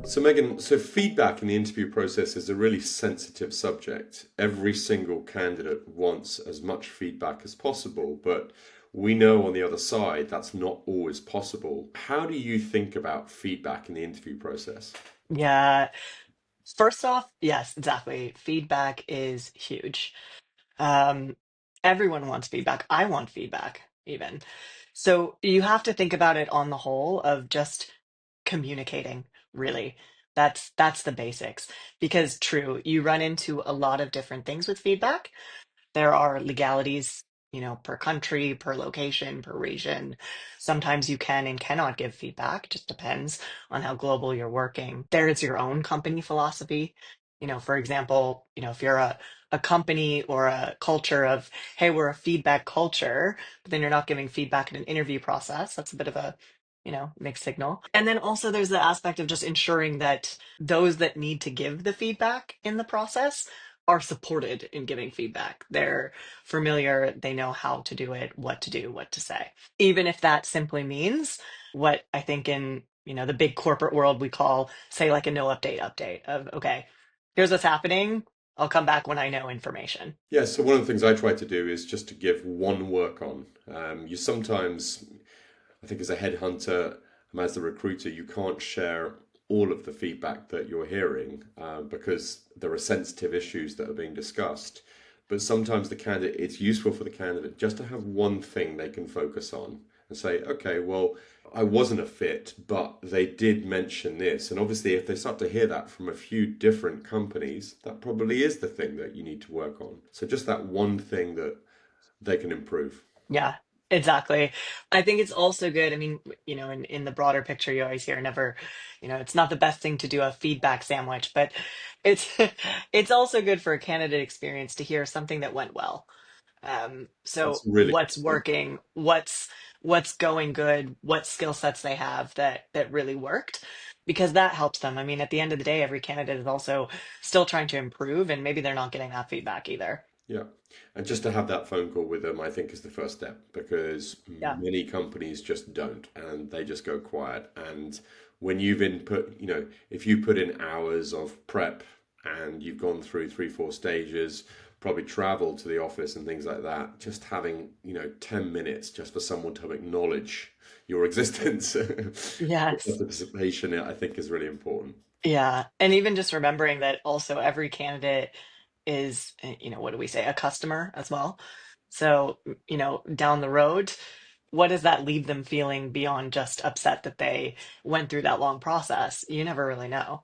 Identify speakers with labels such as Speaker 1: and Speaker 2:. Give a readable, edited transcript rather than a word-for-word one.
Speaker 1: So, Megan, so feedback in the interview process is a really sensitive subject. Every single candidate wants as much feedback as possible, but we know on the other side that's not always possible. How do you think about feedback in the interview process?
Speaker 2: Yeah. First off, yes, exactly. Feedback is huge. Um, Everyone wants feedback. I want feedback, even. So you have to think about it on the whole of just communicating, really. That's the basics. Because true, you run into a lot of different things with feedback. There are legalities, per country, per location, per region. Sometimes you can and cannot give feedback, just depends on how global you're working. There is your own company philosophy. For example, if you're a company or a culture of, hey, we're a feedback culture, but then you're not giving feedback in an interview process, that's a bit of a mixed signal. And then also there's the aspect of just ensuring that those that need to give the feedback in the process are supported in giving feedback. They're familiar, they know how to do it, what to do, what to say. Even if that simply means what I think in, the big corporate world we call, say, like a no update of, okay, here's what's happening. I'll come back when I know information.
Speaker 1: Yeah, so one of the things I try to do is just to give one work on. You sometimes, I think, as a headhunter, as a recruiter, you can't share all of the feedback that you're hearing because there are sensitive issues that are being discussed. But sometimes it's useful for the candidate just to have one thing they can focus on and say, okay, well, I wasn't a fit, but they did mention this. And obviously, if they start to hear that from a few different companies, that probably is the thing that you need to work on. So just that one thing that they can improve.
Speaker 2: Yeah, exactly. I think it's also good. I mean, in the broader picture, you always hear never, it's not the best thing to do a feedback sandwich, but it's it's also good for a candidate experience to hear something that went well.
Speaker 1: That's
Speaker 2: So
Speaker 1: really
Speaker 2: what's
Speaker 1: good point.
Speaker 2: working, what's going good, what skill sets they have that really worked, because that helps them. I mean, at the end of the day, every candidate is also still trying to improve, and maybe they're not getting that feedback either.
Speaker 1: Yeah. And just to have that phone call with them, I think is the first step because
Speaker 2: Yeah.
Speaker 1: many companies just don't and they just go quiet. And when you've input, if you put in hours of prep and you've gone through three, four stages, probably traveled to the office and things like that, just having, 10 minutes just for someone to acknowledge your existence, your
Speaker 2: Yes.
Speaker 1: participation, I think is really important.
Speaker 2: Yeah. And even just remembering that also every candidate is, what do we say, a customer as well. So, down the road, what does that leave them feeling beyond just upset that they went through that long process? You never really know.